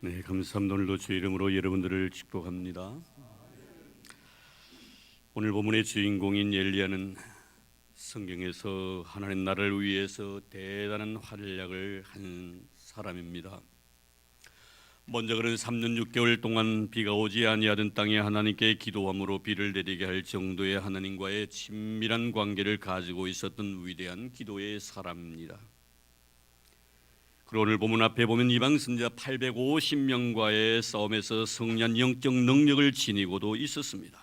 네, 감사합니다. 오늘도 주의 이름으로 여러분들을 축복합니다. 오늘 본문의 주인공인 엘리야는 성경에서 하나님 나라를 위해서 대단한 활약을 한 사람입니다. 먼저 그는 3년 6개월 동안 비가 오지 아니하던 땅에 하나님께 기도함으로 비를 내리게 할 정도의 하나님과의 친밀한 관계를 가지고 있었던 위대한 기도의 사람입니다. 그리고 오늘 본문 앞에 보면 이방 선지자 850명과의 싸움에서 승리한 영적 능력을 지니고도 있었습니다.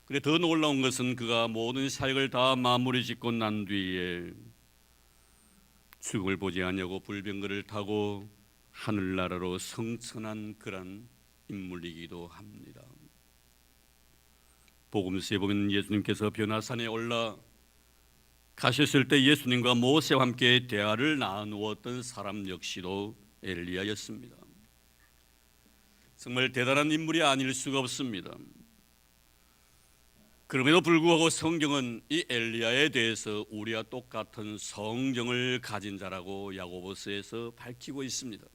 그래 더 놀라운 것은 그가 모든 사역을 다 마무리 짓고 난 뒤에 죽음을 보지 아니하고 불병거를 타고 하늘나라로 승천한 그런 인물이기도 합니다. 복음서에 보면 예수님께서 변화산에 올라 가셨을 때 예수님과 모세와 함께 대화를 나누었던 사람 역시도 엘리야였습니다. 정말 대단한 인물이 아닐 수가 없습니다. 그럼에도 불구하고 성경은 이 엘리야에 대해서 우리와 똑같은 성정을 가진 자라고 야고보서에서 밝히고 있습니다.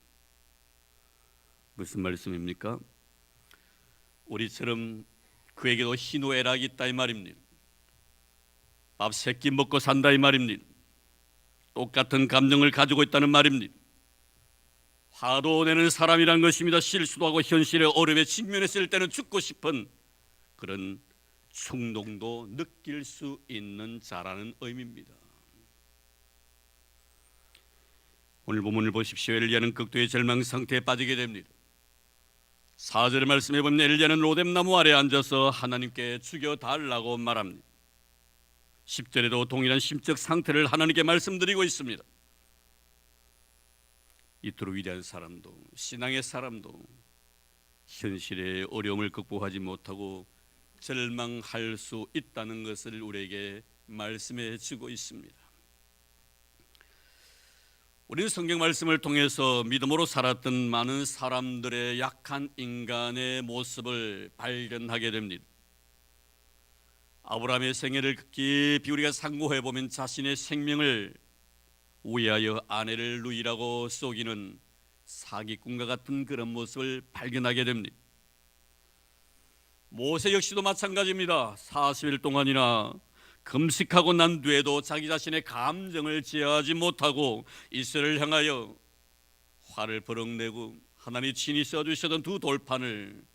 무슨 말씀입니까? 우리처럼 그에게도 희노애락이 있다 이 말입니다. 밥 3끼 먹고 산다 이 말입니다. 똑같은 감정을 가지고 있다는 말입니다. 화도 내는 사람이란 것입니다. 실수도 하고 현실의 어려움에 직면했을 때는 죽고 싶은 그런 충동도 느낄 수 있는 자라는 의미입니다. 오늘 본문을 보십시오. 엘리야는 극도의 절망 상태에 빠지게 됩니다. 4절의 말씀해 보면 엘리야는 로뎀나무 아래 앉아서 하나님께 죽여달라고 말합니다. 10절에도 동일한 심적 상태를 하나님께 말씀드리고 있습니다. 이토록 위대한 사람도, 신앙의 사람도 현실의 어려움을 극복하지 못하고 절망할 수 있다는 것을 우리에게 말씀해 주고 있습니다. 우리는 성경 말씀을 통해서 믿음으로 살았던 많은 사람들의 약한 인간의 모습을 발견하게 됩니다. 아브라함의 생애를 깊이 우리가 상고해 보면 자신의 생명을 위하여 아내를 누이라고 속이는 사기꾼과 같은 그런 모습을 발견하게 됩니다. 모세 역시도 마찬가지입니다. 40일 동안이나 금식하고 난 뒤에도 자기 자신의 감정을 제어하지 못하고 이스라엘을 향하여 화를 버럭내고 하나님이 친히 써주셨던 두 돌판을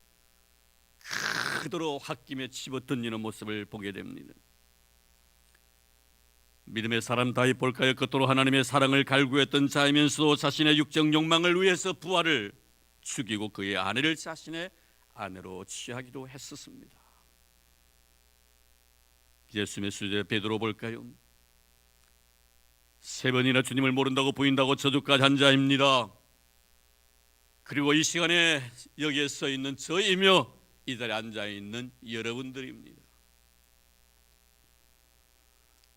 그대로 홧김에 집어던지는 모습을 보게 됩니다. 믿음의 사람 다윗 볼까요? 그토록 하나님의 사랑을 갈구했던 자이면서도 자신의 육적 욕망을 위해서 부하를 죽이고 그의 아내를 자신의 아내로 취하기도 했었습니다. 예수님의 수제 베드로 볼까요? 3번이나 주님을 모른다고 부인다고 저주까지 한 자입니다. 그리고 이 시간에 여기에 서 있는 저이며 이 자리에 앉아있는 여러분들입니다.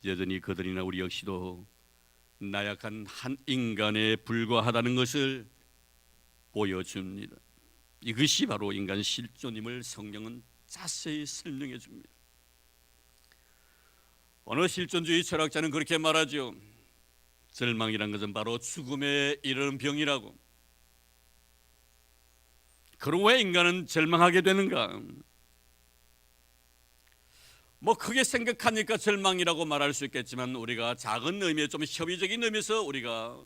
여전히 그들이나 우리 역시도 나약한 한 인간에 불과하다는 것을 보여줍니다. 이것이 바로 인간 실존임을 성경은 자세히 설명해 줍니다. 어느 실존주의 철학자는 그렇게 말하죠. 절망이란 것은 바로 죽음에 이르는 병이라고. 그럼 왜 인간은 절망하게 되는가? 크게 생각하니까 절망이라고 말할 수 있겠지만 우리가 작은 의미에 좀 협의적인 의미에서 우리가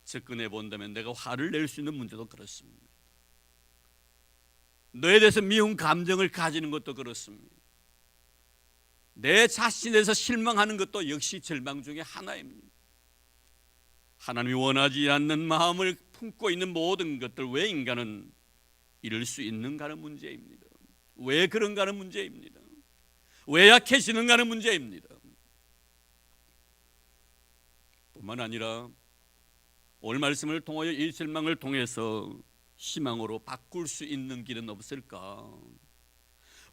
접근해 본다면 내가 화를 낼 수 있는 문제도 그렇습니다. 너에 대해서 미운 감정을 가지는 것도 그렇습니다. 내 자신에 대해서 실망하는 것도 역시 절망 중에 하나입니다. 하나님이 원하지 않는 마음을 품고 있는 모든 것들 왜 인간은 이럴 수 있는가 하는 문제입니다. 왜 그런가 하는 문제입니다. 왜 약해지는가 하는 문제입니다. 뿐만 아니라 오늘 말씀을 통하여 이 절망을 통해서 희망으로 바꿀 수 있는 길은 없을까?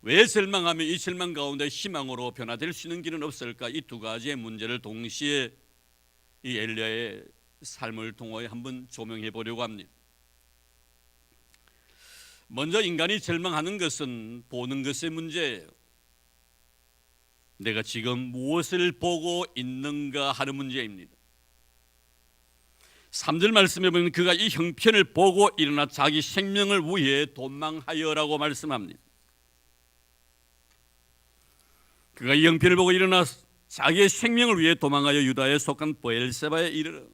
왜 절망하며 이 절망 가운데 희망으로 변화될 수 있는 길은 없을까? 이 두 가지의 문제를 동시에 이 엘리야의 삶을 통하여 한번 조명해 보려고 합니다. 먼저 인간이 절망하는 것은 보는 것의 문제예요. 내가 지금 무엇을 보고 있는가 하는 문제입니다. 3절 말씀에 보면 그가 이 형편을 보고 일어나 자기 생명을 위해 도망하여라고 말씀합니다. 그가 이 형편을 보고 일어나 자기의 생명을 위해 도망하여 유다에 속한 브엘세바에 이르러.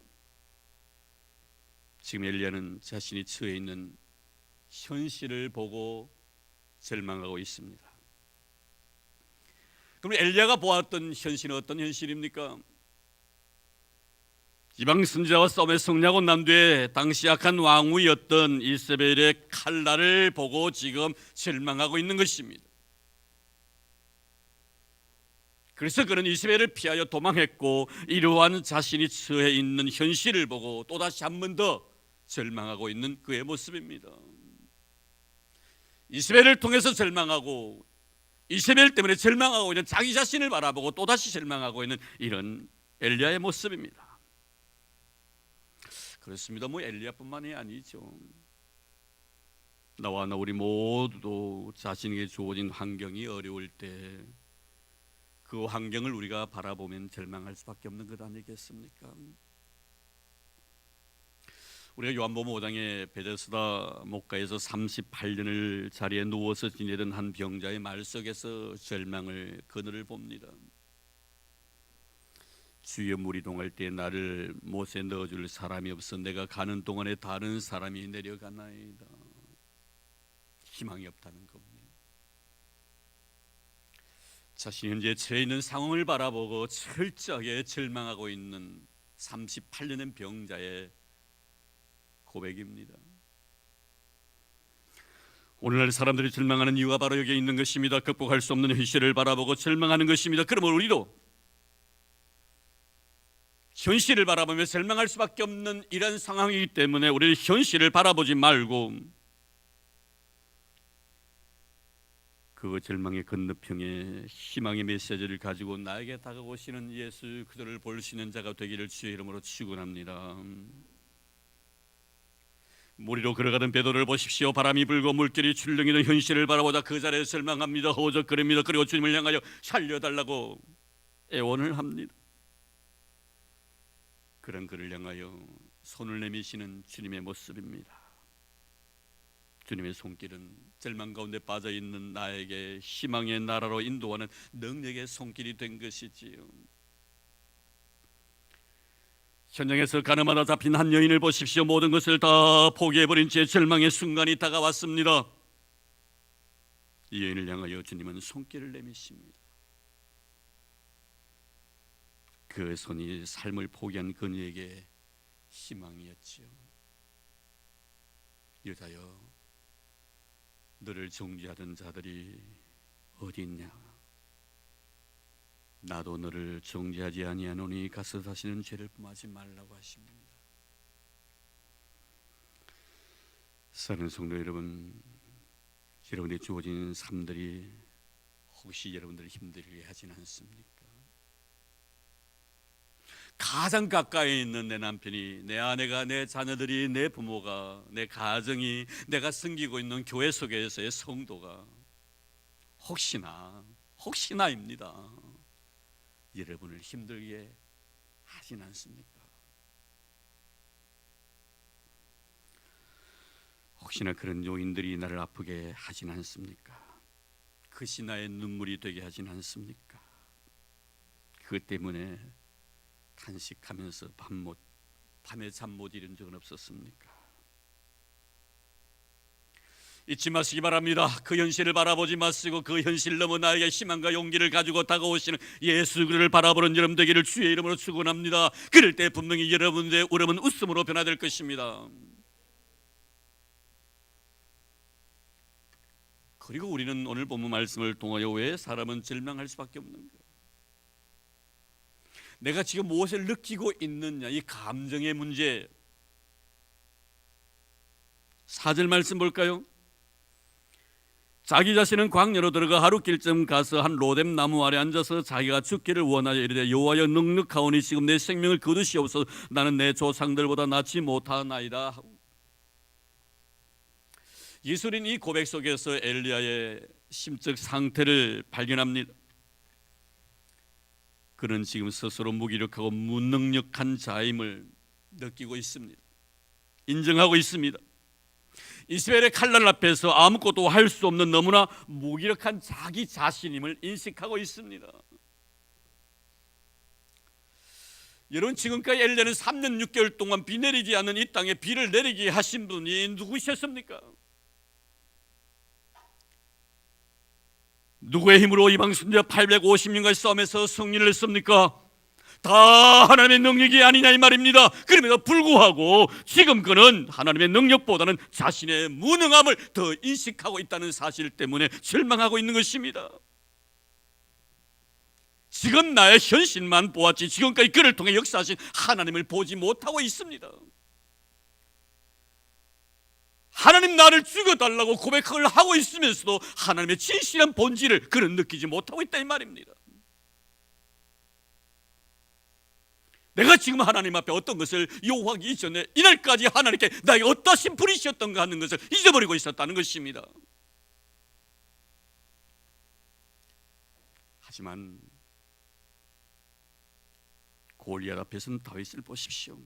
지금 엘리야는 자신이 처해 있는 현실을 보고 절망하고 있습니다. 그럼 엘리야가 보았던 현실은 어떤 현실입니까? 이방 선지자와 싸움에 승리하고 난 뒤에 당시 악한 왕후였던 이세벨의 칼날을 보고 지금 절망하고 있는 것입니다. 그래서 그는 이세벨을 피하여 도망했고 이러한 자신이 처해 있는 현실을 보고 또다시 한 번 더 절망하고 있는 그의 모습입니다. 이세벨을 통해서 절망하고 이세벨 때문에 절망하고 있는 자기 자신을 바라보고 또다시 절망하고 있는 이런 엘리야의 모습입니다. 그렇습니다. 엘리야뿐만이 아니죠. 나와 우리 모두도 자신에게 주어진 환경이 어려울 때 그 환경을 우리가 바라보면 절망할 수밖에 없는 것 아니겠습니까? 우리가 요한복음 5장에 베데스다 목가에서 38년을 자리에 누워서 지내던 한 병자의 말 속에서 절망을 그늘을 봅니다. 주여 물이 동할 때 나를 못에 넣어줄 사람이 없어 내가 가는 동안에 다른 사람이 내려가나이다. 희망이 없다는 겁니다. 자신이 현재 처해 있는 상황을 바라보고 철저하게 절망하고 있는 38년의 병자의 고백입니다. 오늘날 사람들이 절망하는 이유가 바로 여기에 있는 것입니다. 극복할 수 없는 현실을 바라보고 절망하는 것입니다. 그러면 우리도 현실을 바라보며 절망할 수밖에 없는 이런 상황이기 때문에 우리는 현실을 바라보지 말고 그 절망의 건너편에 희망의 메시지를 가지고 나에게 다가오시는 예수 그들을 볼 수 있는 자가 되기를 주의 이름으로 축원합니다. 물 위로 걸어가던 베드로를 보십시오. 바람이 불고 물결이 출렁이던 현실을 바라보자 그 자리에서 절망합니다. 허우적거립니다. 그리고 주님을 향하여 살려달라고 애원을 합니다. 그런 그를 향하여 손을 내미시는 주님의 모습입니다. 주님의 손길은 절망 가운데 빠져있는 나에게 희망의 나라로 인도하는 능력의 손길이 된 것이지요. 현장에서 가늠하다 잡힌 한 여인을 보십시오. 모든 것을 다 포기해버린 채 절망의 순간이 다가왔습니다. 이 여인을 향하여 주님은 손길을 내미십니다. 그 손이 삶을 포기한 그녀에게 희망이었지요. 여자여, 너를 정죄하던 자들이 어디 있냐? 나도 너를 정죄하지 아니하노니 가서 다시는 죄를 범하지 말라고 하십니다. 사랑하는 성도 여러분, 여러분의 주어진 삶들이 혹시 여러분들을 힘들게 하진 않습니까? 가장 가까이 있는 내 남편이, 내 아내가, 내 자녀들이, 내 부모가, 내 가정이, 내가 섬기고 있는 교회 속에서의 성도가 혹시나입니다. 여러분을 힘들게 하진 않습니까? 혹시나 그런 요인들이 나를 아프게 하진 않습니까? 그것이 나의 눈물이 되게 하진 않습니까? 그것 때문에 탄식하면서 밤에 잠 못 이룬 적은 없었습니까? 잊지 마시기 바랍니다. 그 현실을 바라보지 마시고 그 현실 넘어 나에게 희망과 용기를 가지고 다가오시는 예수 그를 바라보는 여러분 되기를 주의 이름으로 축원합니다. 그럴 때 분명히 여러분의 울음은 웃음으로 변화될 것입니다. 그리고 우리는 오늘 본문 말씀을 통하여 왜 사람은 절망할 수밖에 없는가? 내가 지금 무엇을 느끼고 있느냐, 이 감정의 문제. 4절 말씀 볼까요? 자기 자신은 광야로 들어가 하루길쯤 가서 한 로뎀 나무 아래 앉아서 자기가 죽기를 원하여 이르되 여호와여 넉넉하오니 지금 내 생명을 거두시옵소서. 나는 내 조상들보다 낫지 못하나이다. 예수는 이 고백 속에서 엘리야의 심적 상태를 발견합니다. 그는 지금 스스로 무기력하고 무능력한 자임을 느끼고 있습니다. 인정하고 있습니다. 이스라엘의 칼날 앞에서 아무것도 할 수 없는 너무나 무기력한 자기 자신임을 인식하고 있습니다. 여러분, 지금까지 엘리야는 3년 6개월 동안 비 내리지 않는 이 땅에 비를 내리게 하신 분이 누구셨습니까? 누구의 힘으로 이방 선지자 850년간 싸움에서 승리를 했습니까? 다 하나님의 능력이 아니냐 이 말입니다. 그럼에도 불구하고 지금 그는 하나님의 능력보다는 자신의 무능함을 더 인식하고 있다는 사실 때문에 절망하고 있는 것입니다. 지금 나의 현실만 보았지 지금까지 그를 통해 역사하신 하나님을 보지 못하고 있습니다. 하나님 나를 죽여달라고 고백을 하고 있으면서도 하나님의 진실한 본질을 그는 느끼지 못하고 있다 이 말입니다. 내가 지금 하나님 앞에 어떤 것을 요구하기 이전에 이날까지 하나님께 나에게 어떠신 분이셨던가 하는 것을 잊어버리고 있었다는 것입니다. 하지만 골리앗 앞에서는 다윗을 보십시오.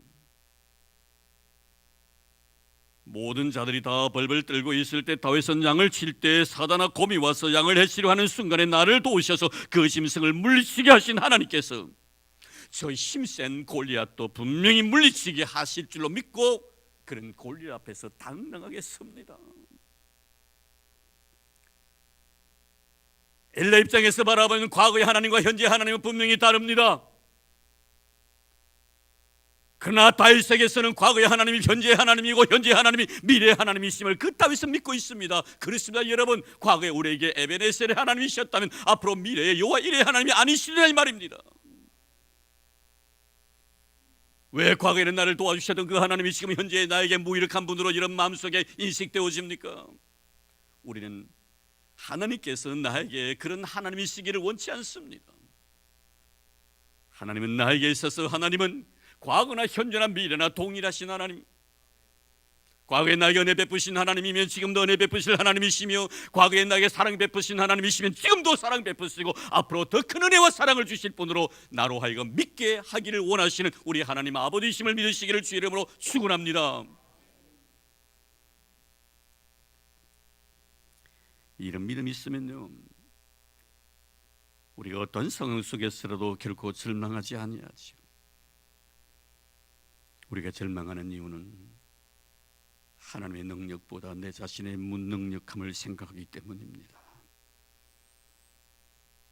모든 자들이 다 벌벌 떨고 있을 때 다윗은 양을 칠 때 사자나 곰이 와서 양을 해치려 하는 순간에 나를 도우셔서 그 짐승을 물리치게 하신 하나님께서 저 힘센 골리앗도 분명히 물리치게 하실 줄로 믿고 그는 골리앗 앞에서 당당하게 섭니다. 엘리야 입장에서 바라보는 과거의 하나님과 현재의 하나님은 분명히 다릅니다. 그러나 다윗에게서는 과거의 하나님이 현재의 하나님이고 현재의 하나님이 미래의 하나님이심을 그 다윗은 믿고 있습니다. 그렇습니다. 여러분, 과거에 우리에게 에베네셀의 하나님이셨다면 앞으로 미래의 여호와 이레의 하나님이 아니시리라 이 말입니다. 왜 과거에는 나를 도와주셨던 그 하나님이 지금 현재 나에게 무기력한 분으로 이런 마음속에 인식되어집니까? 우리는 하나님께서 나에게 그런 하나님이시기를 원치 않습니다. 하나님은 나에게 있어서 하나님은 과거나 현재나 미래나 동일하신 하나님, 과거에 나에게 은혜 베푸신 하나님이면 지금도 은혜 베푸실 하나님이시며 과거에 나에게 사랑 베푸신 하나님이시면 지금도 사랑 베푸시고 앞으로 더 큰 은혜와 사랑을 주실 분으로 나로 하여금 믿게 하기를 원하시는 우리 하나님 아버지이심을 믿으시기를 주의 이름으로 축원합니다. 이런 믿음이 있으면요, 우리가 어떤 상황 속에서라도 결코 절망하지 아니하죠. 우리가 절망하는 이유는 하나님의 능력보다 내 자신의 무능력함을 생각하기 때문입니다.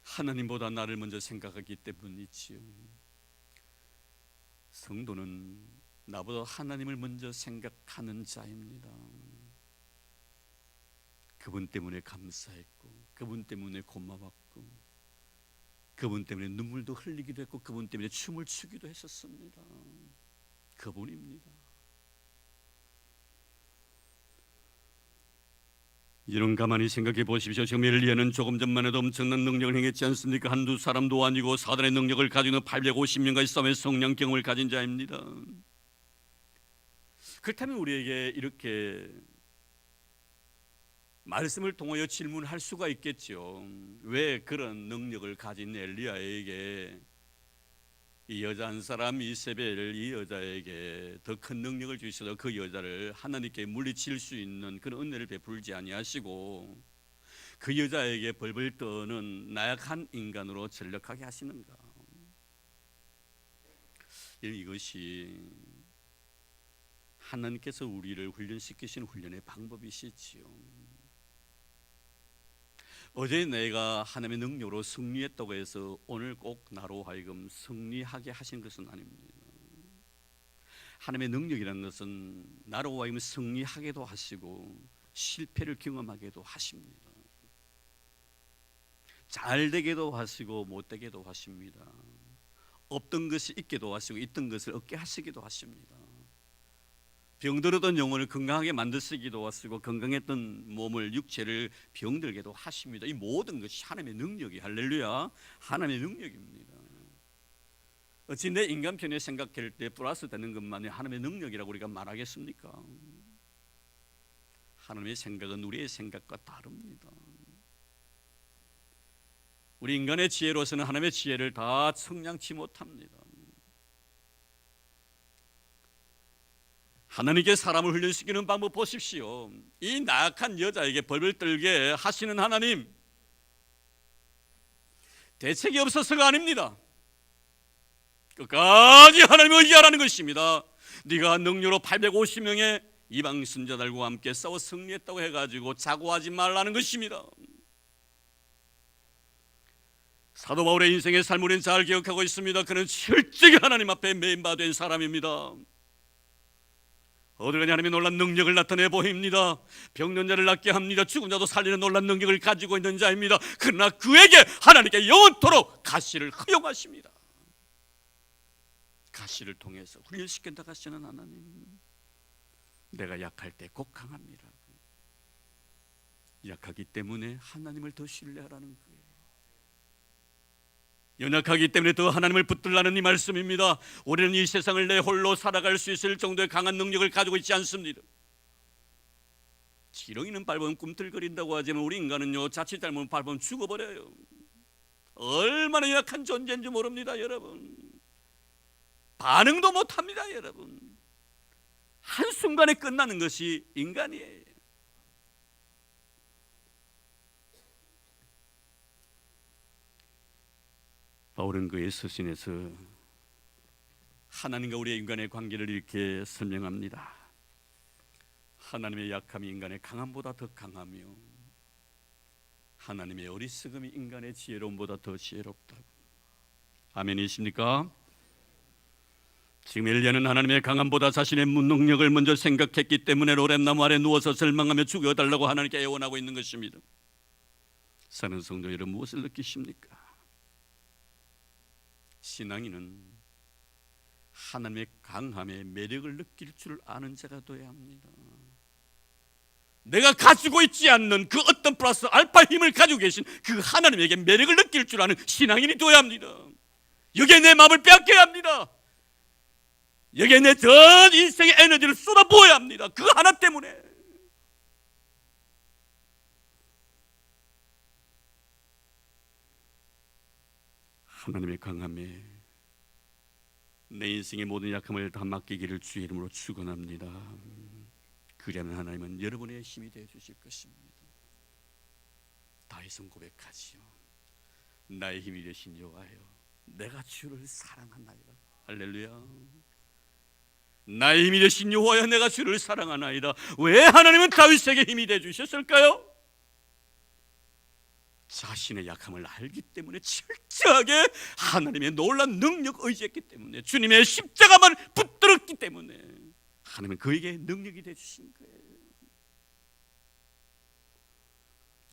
하나님보다 나를 먼저 생각하기 때문이지요. 성도는 나보다 하나님을 먼저 생각하는 자입니다. 그분 때문에 감사했고, 그분 때문에 고마웠고, 그분 때문에 눈물도 흘리기도 했고, 그분 때문에 춤을 추기도 했었습니다. 그분입니다. 이런 가만히 생각해 보십시오. 지금 엘리야는 조금 전만 해도 엄청난 능력을 행했지 않습니까? 한두 사람도 아니고 사단의 능력을 가지고 850년간의 싸움의 성령 경험을 가진 자입니다. 그렇다면 우리에게 이렇게 말씀을 통하여 질문할 수가 있겠죠. 왜 그런 능력을 가진 엘리야에게 이 여자 한 사람 이세벨 이 여자에게 더 큰 능력을 주셔서 그 여자를 하나님께 물리칠 수 있는 그런 은혜를 베풀지 아니하시고 그 여자에게 벌벌 떠는 나약한 인간으로 전락하게 하시는가? 이것이 하나님께서 우리를 훈련시키시는 훈련의 방법이시지요. 어제 내가 하나님의 능력으로 승리했다고 해서 오늘 꼭 나로 하여금 승리하게 하신 것은 아닙니다. 하나님의 능력이라는 것은 나로 하여금 승리하게도 하시고 실패를 경험하게도 하십니다. 잘 되게도 하시고 못 되게도 하십니다. 없던 것이 있게도 하시고 있던 것을 얻게 하시기도 하십니다. 병들었던 영혼을 건강하게 만드시기도 하시고 건강했던 몸을 육체를 병들게도 하십니다. 이 모든 것이 하나님의 능력이 할렐루야 하나님의 능력입니다. 어찌 내 인간 편에 생각할 때 플러스 되는 것만이 하나님의 능력이라고 우리가 말하겠습니까? 하나님의 생각은 우리의 생각과 다릅니다. 우리 인간의 지혜로서는, 하나님의 지혜를 다 청량치 못합니다. 하나님께 사람을 훈련시키는 방법 보십시오. 이 나약한 여자에게 벌을 떨게 하시는 하나님, 대책이 없어서가 아닙니다. 끝까지 하나님을 의지하라는 것입니다. 네가 능력으로 850명의 이방 선자들과 함께 싸워 승리했다고 해가지고 자고하지 말라는 것입니다. 사도 바울의 인생의 삶을 우리는 잘 기억하고 있습니다. 그는 철저히 하나님 앞에 매인바된 사람입니다. 어디가냐 하나님의 놀란 능력을 나타내 보입니다. 병든 자를 낫게 합니다. 죽은 자도 살리는 놀란 능력을 가지고 있는 자입니다. 그러나 그에게 하나님께 영원토록 가시를 허용하십니다. 가시를 통해서 훈련시킨다 하시는 하나님, 내가 약할 때 꼭 강합니다. 약하기 때문에 하나님을 더 신뢰하라는 거예요. 연약하기 때문에 더 하나님을 붙들라는 이 말씀입니다. 우리는 이 세상을 내 홀로 살아갈 수 있을 정도의 강한 능력을 가지고 있지 않습니다. 지렁이는 밟으면 꿈틀거린다고 하지만 우리 인간은요, 자칫 잘못 밟으면 죽어버려요. 얼마나 약한 존재인지 모릅니다, 여러분. 반응도 못합니다, 여러분. 한순간에 끝나는 것이 인간이에요. 바울은 그의 서신에서 하나님과 우리의 인간의 관계를 이렇게 설명합니다. 하나님의 약함이 인간의 강함보다 더 강하며 하나님의 어리석음이 인간의 지혜로움보다 더 지혜롭다고. 아멘이십니까? 지금 엘리야는 하나님의 강함보다 자신의 무능력을 먼저 생각했기 때문에 로뎀나무 아래 누워서 절망하며 죽여달라고 하나님께 애원하고 있는 것입니다. 사는 성도 여러분, 무엇을 느끼십니까? 신앙인은 하나님의 강함의 매력을 느낄 줄 아는 자가 되어야 합니다. 내가 가지고 있지 않는 그 어떤 플러스 알파 힘을 가지고 계신 그 하나님에게 매력을 느낄 줄 아는 신앙인이 되어야 합니다. 여기에 내 마음을 빼앗겨야 합니다. 여기에 내 전 인생의 에너지를 쏟아부어야 합니다. 그 하나 때문에. 하나님의 강함에 내 인생의 모든 약함을 다 맡기기를 주의 이름으로 축원합니다. 그리하면 하나님은 여러분의 힘이 되어 주실 것입니다. 다윗은 고백하지요. 나의 힘이 되신 여호와여, 내가 주를 사랑하나이다. 할렐루야. 나의 힘이 되신 여호와여, 내가 주를 사랑하나이다. 왜 하나님은 다윗에게 힘이 되어 주셨을까요? 자신의 약함을 알기 때문에 철저하게 하나님의 놀라운 능력 의지했기 때문에, 주님의 십자가만 붙들었기 때문에 하나님은 그에게 능력이 되어 주신 거예요.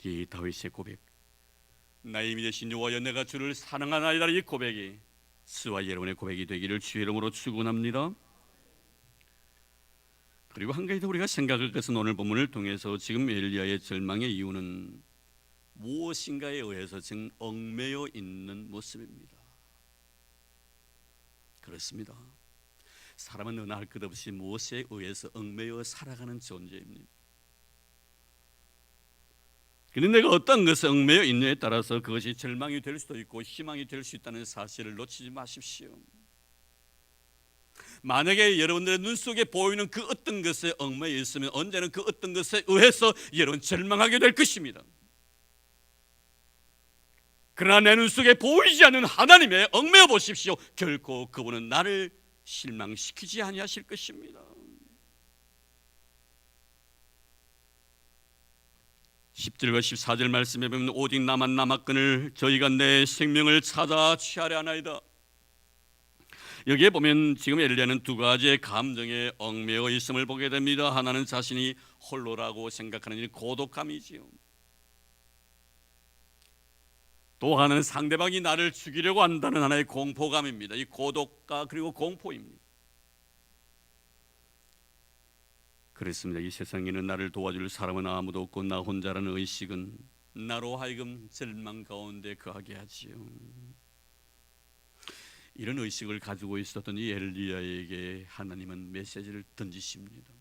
이 다윗의 고백, 나의 힘이 되신 여호와여, 내가 주를 사랑하나이다, 이 고백이 저와 여러분의 고백이 되기를 주의 이름으로 축원합니다. 그리고 한 가지 더 우리가 생각할 것은, 오늘 본문을 통해서 지금 엘리야의 절망의 이유는 무엇인가에 의해서 지금 얽매여 있는 모습입니다. 그렇습니다. 사람은 어느 할 것 없이 무엇에 의해서 얽매여 살아가는 존재입니다. 그런데 내가 어떤 것에 얽매여 있느냐에 따라서 그것이 절망이 될 수도 있고 희망이 될 수 있다는 사실을 놓치지 마십시오. 만약에 여러분들의 눈 속에 보이는 그 어떤 것에 얽매여 있으면 언제는 그 어떤 것에 의해서 여러분 절망하게 될 것입니다. 그러나 내 눈 속에 보이지 않는 하나님의 얽매여 보십시오. 결코 그분은 나를 실망시키지 아니하실 것입니다. 10절과 14절 말씀에 보면, 오직 나만 남았거늘 저희가 내 생명을 찾아 취하려 하나이다. 여기에 보면 지금 엘리야는 두 가지의 감정에 얽매여 있음을 보게 됩니다. 하나는 자신이 홀로라고 생각하는 이 고독감이지요. 또 하나는 상대방이 나를 죽이려고 한다는 하나의 공포감입니다. 이 고독과 그리고 공포입니다. 그렇습니다. 이 세상에는 나를 도와줄 사람은 아무도 없고 나 혼자라는 의식은 나로 하여금 절망 가운데 거하게 하지요. 이런 의식을 가지고 있었던 이 엘리야에게 하나님은 메시지를 던지십니다.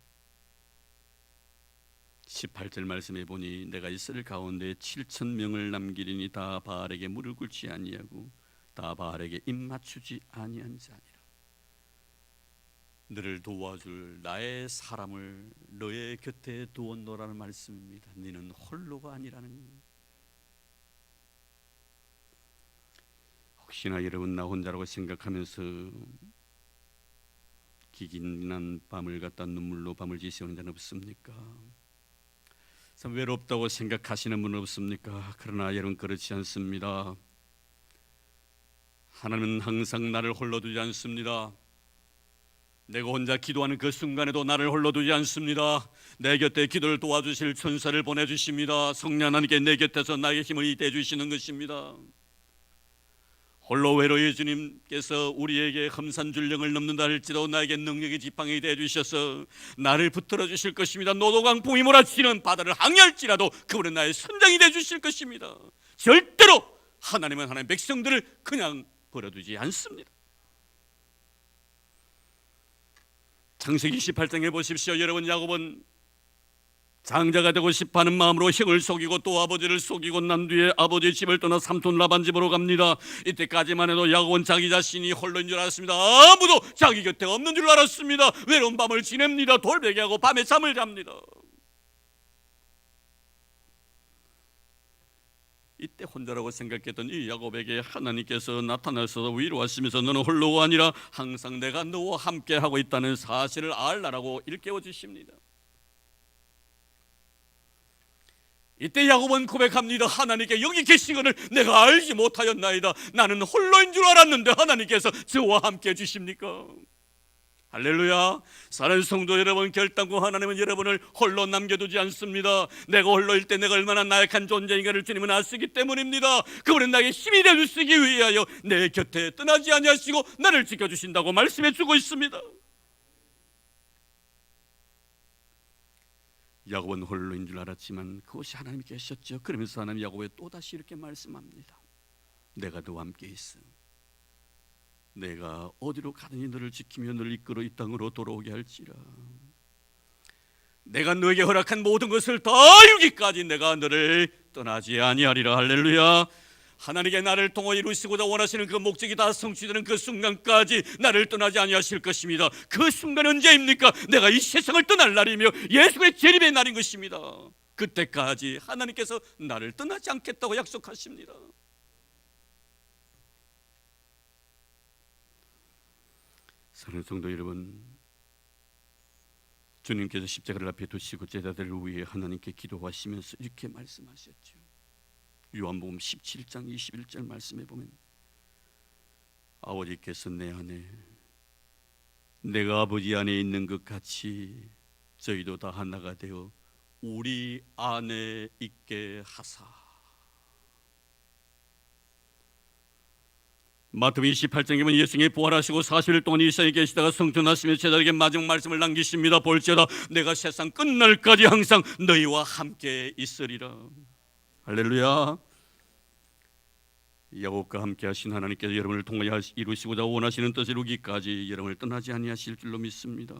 18절 말씀해 보니, 내가 이스라엘 가운데 7,000명을 남기리니 다 바알에게 무릎을 꿇지 아니하고 다 바알에게 입 맞추지 아니한 자니라. 너를 도와줄 나의 사람을 너의 곁에 두었노라는 말씀입니다. 너는 홀로가 아니라는. 혹시나 여러분 나 혼자라고 생각하면서 기긴한 밤을 갖다 눈물로 밤을 지새우는 자는 없습니까? 참 외롭다고 생각하시는 분 없습니까? 그러나 여러분 그렇지 않습니다. 하나님은 항상 나를 홀로 두지 않습니다. 내가 혼자 기도하는 그 순간에도 나를 홀로 두지 않습니다. 내 곁에 기도를 도와주실 천사를 보내주십니다. 성령 하나님께 내 곁에서 나에게 힘을 대주시는 것입니다. 홀로 외로이 주님께서 우리에게 험산줄령을 넘는다 할지라도 나에게 능력의 지팡이 대주셔서 나를 붙들어 주실 것입니다. 노도강풍이 몰아치는 바다를 항해할지라도 그분은 나의 선장이 대주실 것입니다. 절대로 하나님은 하나님의 백성들을 그냥 버려두지 않습니다. 창세기 18장에 보십시오. 여러분, 야곱은 장자가 되고 싶어하는 마음으로 형을 속이고 또 아버지를 속이고 난 뒤에 아버지의 집을 떠나 삼촌 라반 집으로 갑니다. 이때까지만 해도 야곱은 자기 자신이 홀로인 줄 알았습니다. 아무도 자기 곁에 없는 줄 알았습니다. 외로운 밤을 지냅니다. 돌베개하고 밤에 잠을 잡니다. 이때 혼자라고 생각했던 이 야곱에게 하나님께서 나타나셔서 위로하시면서 너는 홀로가 아니라 항상 내가 너와 함께 하고 있다는 사실을 알라라고 일깨워 주십니다. 이때 야곱은 고백합니다. 하나님께 여기 계시거늘 내가 알지 못하였나이다. 나는 홀로인 줄 알았는데 하나님께서 저와 함께 해주십니까? 할렐루야. 사랑하는 성도 여러분, 결단코 하나님은 여러분을 홀로 남겨두지 않습니다. 내가 홀로일 때 내가 얼마나 나약한 존재인가를 주님은 아시기 때문입니다. 그분은 나에게 힘이 되주시기 위하여 내 곁에 떠나지 아니하시고 나를 지켜주신다고 말씀해 주고 있습니다. 야곱은 홀로인 줄 알았지만 그것이 하나님이 계셨죠. 그러면서 하나님 야곱에 또다시 이렇게 말씀합니다. 내가 너와 함께 있어. 내가 어디로 가든지 너를 지키며 너를 이끌어 이 땅으로 돌아오게 할지라. 내가 너에게 허락한 모든 것을 다 이루기까지 내가 너를 떠나지 아니하리라. 할렐루야. 하나님께 나를 통해 이루시고자 원하시는 그 목적이 다 성취되는 그 순간까지 나를 떠나지 아니하실 것입니다. 그 순간 언제입니까? 내가 이 세상을 떠날 날이며 예수의 재림의 날인 것입니다. 그때까지 하나님께서 나를 떠나지 않겠다고 약속하십니다. 사랑하는 성도 여러분, 주님께서 십자가를 앞에 두시고 제자들을 위해 하나님께 기도하시면서 이렇게 말씀하셨죠. 요한복음 17장 21절 말씀해 보면 아버지께서 내 안에 내가 아버지 안에 있는 것 같이 저희도 다 하나가 되어 우리 안에 있게 하사. 마태복음 28장에 보면 예수님이 부활하시고 40일 동안 이 세상에 계시다가 성천하시며 제자에게 마지막 말씀을 남기십니다. 볼지어다 내가 세상 끝날까지 항상 너희와 함께 있으리라. 할렐루야. 야곱과 함께 하신 하나님께서 여러분을 통하여 이루시고자 원하시는 뜻을 이루기까지 여러분을 떠나지 아니하실 줄로 믿습니다.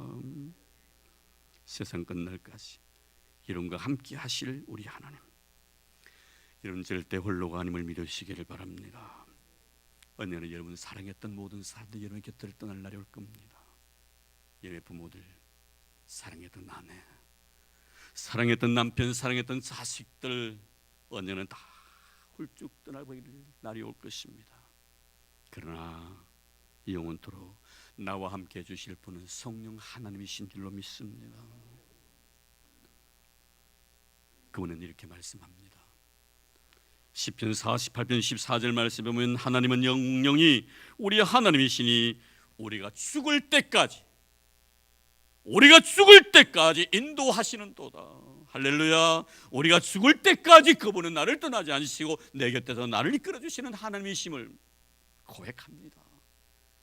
세상 끝날까지 여러분과 함께 하실 우리 하나님, 여러분 절대 홀로가 아님을 믿으시기를 바랍니다. 언제나 여러분 사랑했던 모든 사람들이 여러분 곁을 떠날 날이 올 겁니다. 여러분의 부모들, 사랑했던 아내, 사랑했던 남편, 사랑했던 자식들 언제는 다 훌쭉 떠나버릴 날이 올 것입니다. 그러나 영원토록 나와 함께 해주실 분은 성령 하나님이신 줄로 믿습니다. 그분은 이렇게 말씀합니다. 시편 48편 14절 말씀에 보면 하나님은 영영이 우리 하나님이시니 우리가 죽을 때까지 인도하시는 도다. 할렐루야. 우리가 죽을 때까지 그분은 나를 떠나지 않으시고 내 곁에서 나를 이끌어주시는 하나님이심을 고백합니다.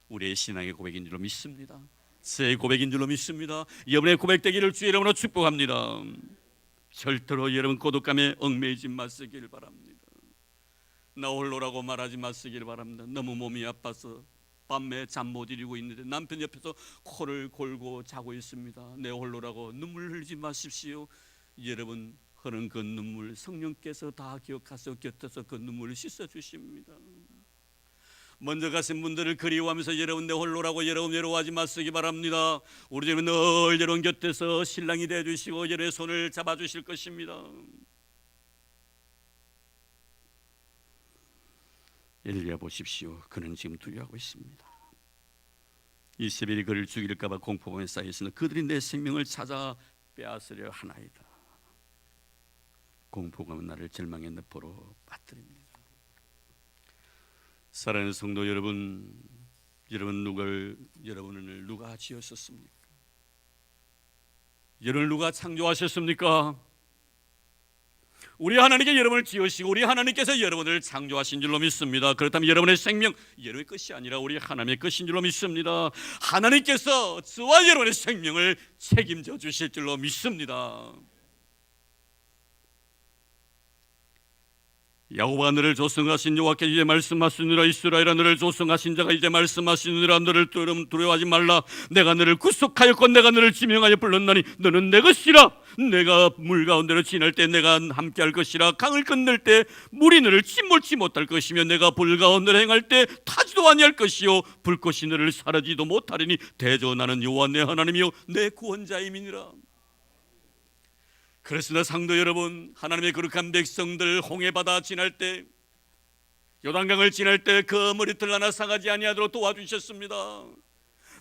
우리의 신앙의 고백인 줄로 믿습니다. 제 고백인 줄로 믿습니다. 여러분의 고백되기를 주의 이름으로 축복합니다. 절대로 여러분 고독감에 얽매이지 마시길 바랍니다. 나 홀로라고 말하지 마시길 바랍니다. 너무 몸이 아파서 밤에 잠 못 이루고 있는데 남편 옆에서 코를 골고 자고 있습니다. 내 홀로라고 눈물 흘리지 마십시오. 여러분 흐른 그 눈물 성령께서 다 기억하셔 곁에서 그 눈물을 씻어주십니다. 먼저 가신 분들을 그리워하면서 여러분 내 홀로라고 여러분 외로워하지 마시기 바랍니다. 우리 집은 늘 여러분 곁에서 신랑이 되어주시고 여러분의 손을 잡아주실 것입니다. 엘리야 보십시오. 그는 지금 두려워하고 있습니다. 이세벨이 그를 죽일까 봐 공포감에 쌓여 있으나 그들이 내 생명을 찾아 빼앗으려 하나이다. 공포감은 나를 절망의 늪으로 빠뜨립니다. 사랑하는 성도 여러분, 여러분을 누가 지었었습니까? 여러분을 누가 창조하셨습니까? 우리 하나님께 여러분을 지으시고 우리 하나님께서 여러분을 창조하신 줄로 믿습니다. 그렇다면 여러분의 생명 여러분의 것이 아니라 우리 하나님의 것인 줄로 믿습니다. 하나님께서 저와 여러분의 생명을 책임져 주실 줄로 믿습니다. 야곱아 너를 조성하신 여호와께 이제 말씀하시느니라. 이스라엘아 너를 조성하신 자가 이제 말씀하시느니라. 너를 두려워하지 말라. 내가 너를 구속하였고 내가 너를 지명하여 불렀나니 너는 내 것이라. 내가 물 가운데로 지날 때 내가 함께할 것이라. 강을 건널 때 물이 너를 침몰치 못할 것이며 내가 불 가운데로 행할 때 타지도 아니할 것이요 불꽃이 너를 사르지도 못하리니 대저 나는 여호와 내 하나님이요 내 구원자임이니라. 그렇습니다. 상도 여러분, 하나님의 거룩한 백성들 홍해바다 지날 때 요단강을 지날 때 그 머리털 하나 상하지 아니하도록 도와주셨습니다.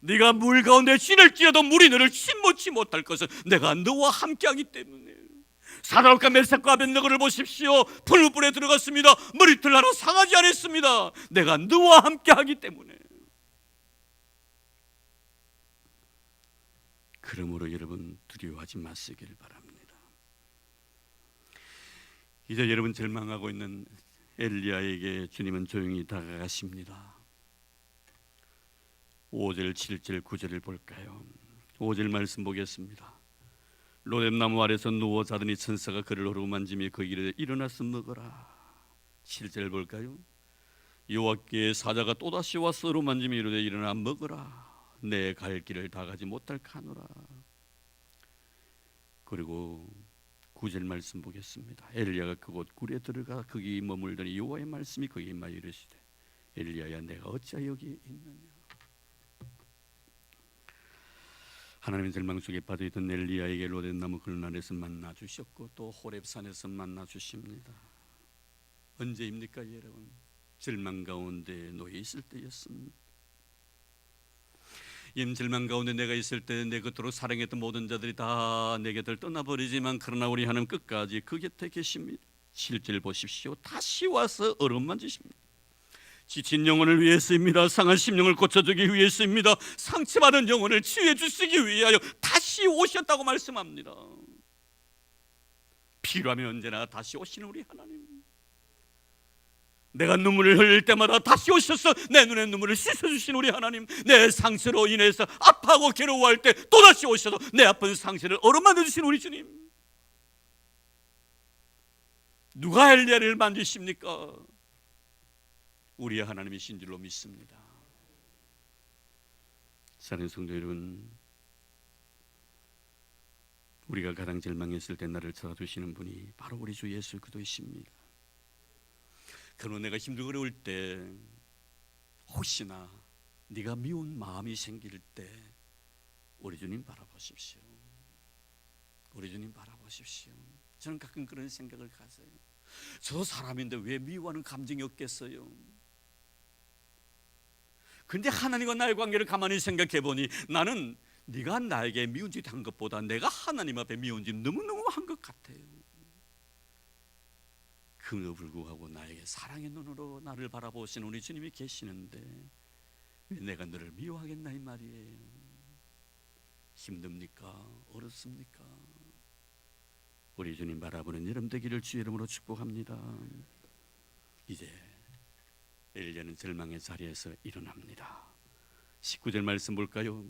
네가 물 가운데 지날지라도 물이 너를 침몰치 못할 것은 내가 너와 함께하기 때문에. 사드락과 메삭과 아벳네고를 보십시오. 풀불에 들어갔습니다. 머리털 하나 상하지 않았습니다. 내가 너와 함께하기 때문에. 그러므로 여러분 두려워하지 마시길 바랍니다. 이제 여러분 절망하고 있는 엘리야에게 주님은 조용히 다가가십니다. 5절, 7절, 9절을 볼까요? 5절 말씀 보겠습니다. 로뎀나무 아래서 누워 자더니 천사가 그를 어루만지며 그 길에 일어나서 먹어라. 7절 볼까요? 여호와께 사자가 또다시 와서 어루만지며 이르되 일어나 먹어라. 내 갈 길을 다 가지 못할 카노라. 그리고 9절 말씀 보겠습니다. 엘리야가 그곳 굴에 들어가 거기 머물더니 여호와의 말씀이 그에게 임하여 이르시되 엘리야야 내가 어찌하여 여기 있느냐. 하나님의 절망 속에 빠져있던 엘리야에게 로뎀나무 그늘에서 만나 주셨고 또 호렙산에서 만나 주십니다. 언제입니까 여러분? 절망 가운데 놓여 있을 때였습니다. 절망 가운데 내가 있을 때 내 곁으로 사랑했던 모든 자들이 다 내 곁을 떠나버리지만 그러나 우리 하나님 끝까지 그 곁에 계십니다. 7절 보십시오. 다시 와서 어루만 주십니다. 지친 영혼을 위해서입니다. 상한 심령을 고쳐주기 위해서입니다. 상처받은 영혼을 치유해 주시기 위하여 다시 오셨다고 말씀합니다. 필요하면 언제나 다시 오시는 우리 하나님. 내가 눈물을 흘릴 때마다 다시 오셔서 내 눈의 눈물을 씻어주신 우리 하나님. 내 상처로 인해서 아파하고 괴로워할 때 또다시 오셔서 내 아픈 상처를 어루만져 주신 우리 주님. 누가 엘리야를 만지십니까? 우리 하나님이신 줄로 믿습니다. 사랑하는 성도 여러분, 우리가 가장 절망했을 때 나를 찾아주시는 분이 바로 우리 주 예수 그리스도이십니다. 그러나 내가 힘들고 어려울 때 혹시나 네가 미운 마음이 생길 때 우리 주님 바라보십시오. 우리 주님 바라보십시오. 저는 가끔 그런 생각을 가져요. 저 사람인데 왜 미워하는 감정이 없겠어요? 그런데 하나님과 나의 관계를 가만히 생각해 보니 나는 네가 나에게 미운 짓 한 것보다 내가 하나님 앞에 미운 짓 너무너무 한 것 같아요. 그럼에도 불구하고 나에게 사랑의 눈으로 나를 바라보시는 우리 주님이 계시는데 왜 내가 너를 미워하겠나 이 말이에요. 힘듭니까? 어렵습니까? 우리 주님 바라보는 여러분 되기를 주의 이름으로 축복합니다. 이제 엘리야는 절망의 자리에서 일어납니다. 19절 말씀 볼까요?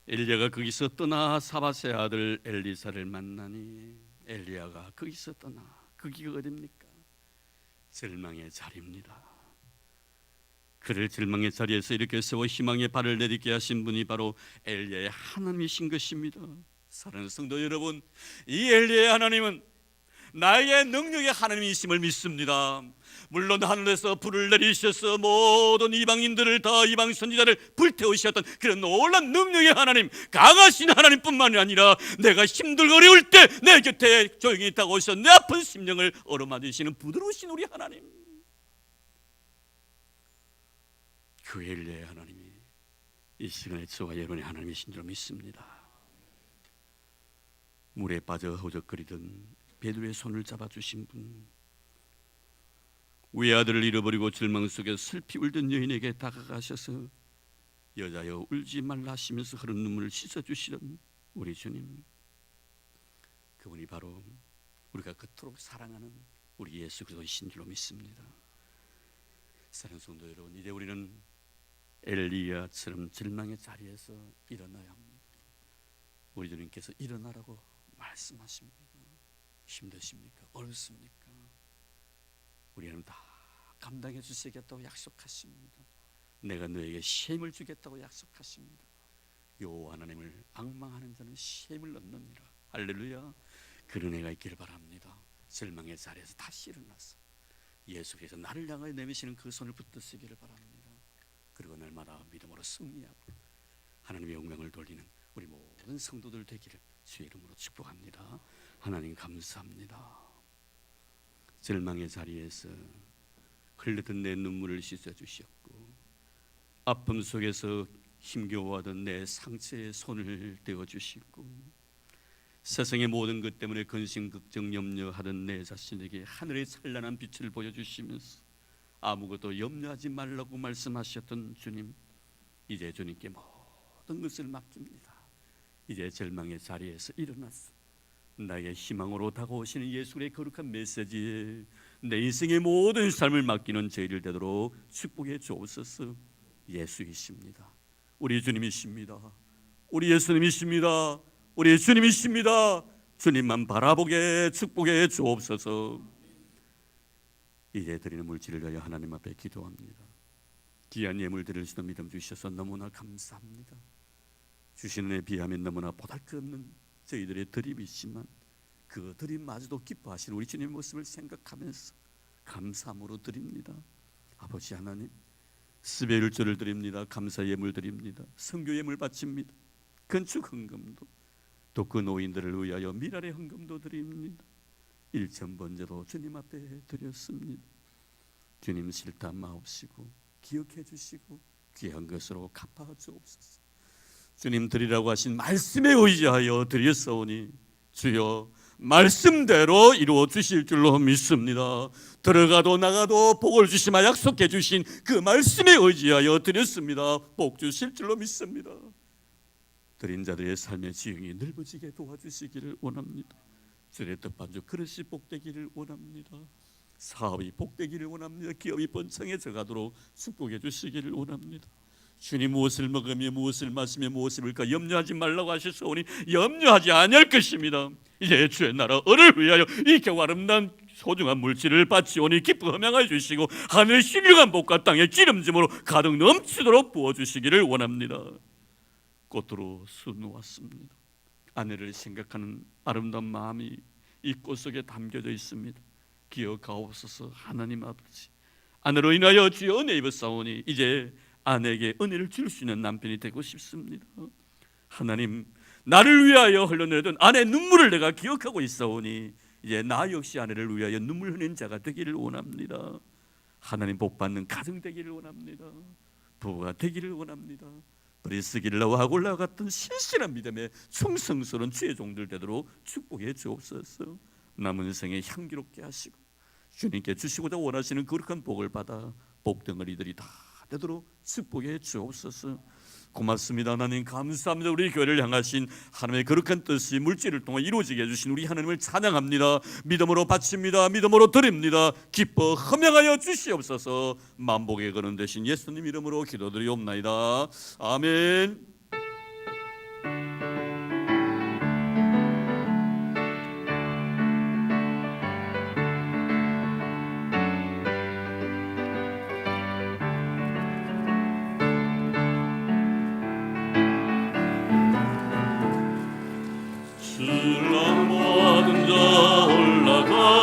엘리야가 거기서 떠나 사밧의 아들 엘리사를 만나니 엘리야가 거기서 떠나 거기가 어디입니까? 절망의 자리입니다. 그를 절망의 자리에서 이렇게 세워 희망의 발을 내딛게 하신 분이 바로 엘리야의 하나님이신 것입니다. 사랑하는 성도 여러분, 이 엘리야의 하나님은 나에게 능력의 하나님이심을 믿습니다. 물론 하늘에서 불을 내리셔서 모든 이방인들을 다 이방 선지자를 불태우셨던 그런 놀라운 능력의 하나님, 강하신 하나님뿐만이 아니라 내가 힘들고 어려울 때 내 곁에 조용히 다가오셔서 내 아픈 심령을 어루만지시는 부드러우신 우리 하나님, 그 엘리야의 하나님이 이 시간에 저와 여러분의 하나님이신 줄 믿습니다. 물에 빠져 허우적거리던 베드로의 손을 잡아주신 분, 외아들을 잃어버리고 절망 속에 슬피 울던 여인에게 다가가셔서 여자여 울지 말라 하시면서 흐른 눈물을 씻어주시던 우리 주님, 그분이 바로 우리가 그토록 사랑하는 우리 예수 그리스도이신 줄로 믿습니다. 사랑하는 성도 여러분, 이제 우리는 엘리야처럼 절망의 자리에서 일어나야 합니다. 우리 주님께서 일어나라고 말씀하십니다. 힘드십니까? 어렵습니까? 우리 하나님 다 감당해 주시겠다고 약속하십니다. 내가 너에게 쉼을 주겠다고 약속하십니다. 여호와 하나님을 앙망하는 자는 쉼을 얻느니라. 할렐루야. 그런 은혜가 있기를 바랍니다. 절망의 자리에서 다시 일어나서 예수께서 나를 향하여 내미시는 그 손을 붙드시기를 바랍니다. 그리고 날마다 믿음으로 승리하고 하나님의 영광을 돌리는 우리 모든 성도들 되기를 주의 이름으로 축복합니다. 하나님 감사합니다. 절망의 자리에서 흘렸던 내 눈물을 씻어주셨고 아픔 속에서 힘겨워하던 내 상처에 손을 떼어주시고 세상의 모든 것 때문에 근심 걱정 염려하던 내 자신에게 하늘의 찬란한 빛을 보여주시면서 아무것도 염려하지 말라고 말씀하셨던 주님, 이제 주님께 모든 것을 맡깁니다. 이제 절망의 자리에서 일어나서 나의 희망으로 다가오시는 예수의 거룩한 메시지에 내 인생의 모든 삶을 맡기는 저희를 되도록 축복해 주옵소서. 예수이십니다. 우리 주님이십니다. 우리 예수님이십니다. 우리 주님이십니다. 주님만 바라보게 축복해 주옵소서. 이제 드리는 물질을 위하여 하나님 앞에 기도합니다. 귀한 예물 드릴 수 있는 믿음 주셔서 너무나 감사합니다. 주시는 에 비하면 너무나 보잘것없는 저희들의 드림이지만 그 드림마저도 기뻐하시는 우리 주님의 모습을 생각하면서 감사함으로 드립니다. 아버지 하나님, 수배 일조를 드립니다. 감사 예물 드립니다. 선교 예물 바칩니다. 건축 헌금도, 또 그 노인들을 위하여 미랄의 헌금도 드립니다. 일천 번제도 주님 앞에 드렸습니다. 주님 싫다 마옵시고 기억해 주시고 귀한 것으로 갚아 주옵소서. 주님 드리라고 하신 말씀에 의지하여 드렸사오니 주여 말씀대로 이루어 주실 줄로 믿습니다. 들어가도 나가도 복을 주시마 약속해 주신 그 말씀에 의지하여 드렸습니다. 복 주실 줄로 믿습니다. 드린 자들의 삶의 지형이 넓어지게 도와주시기를 원합니다. 주의 뜻반죽 그릇이 복되기를 원합니다. 사업이 복되기를 원합니다. 기업이 번창해져 가도록 축복해 주시기를 원합니다. 주님 무엇을 먹으며 무엇을 마시며 무엇을 입을까 염려하지 말라고 하셨사오니 염려하지 아니할 것입니다. 이제 주의 나라 을을 위하여 이 겨우 아름다운 소중한 물질을 바치오니 기뻐 흠양하여 주시고 하늘의 신령한 복과 땅의 기름짐으로 가득 넘치도록 부어주시기를 원합니다. 꽃으로 수놓았습니다. 아내를 생각하는 아름다운 마음이 이 꽃 속에 담겨져 있습니다. 기억하옵소서. 하나님 아버지, 아내로 인하여 주의 은혜 입었사오니 이제 아내에게 은혜를 줄 수 있는 남편이 되고 싶습니다. 하나님, 나를 위하여 흘러내던 아내의 눈물을 내가 기억하고 있사오니 이제 나 역시 아내를 위하여 눈물 흘리는 자가 되기를 원합니다. 하나님 복받는 가정 되기를 원합니다. 부부가 되기를 원합니다. 브리스길라와 아굴라와 같은 신실한 믿음의 충성스러운 주의 종들 되도록 축복해 주옵소서. 남은 생에 향기롭게 하시고 주님께 주시고자 원하시는 거룩한 복을 받아 복덩어리들이 다 되도록 축복해 주옵소서. 고맙습니다. 하나님 감사합니다. 우리 교회를 향하신 하나님의 거룩한 뜻이 물질을 통해 이루어지게 해주신 우리 하나님을 찬양합니다. 믿음으로 바칩니다. 믿음으로 드립니다. 기뻐 흠양하여 주시옵소서. 만복의 근원 되신 예수님 이름으로 기도드리옵나이다. 아멘. 주를 모든 자 올라가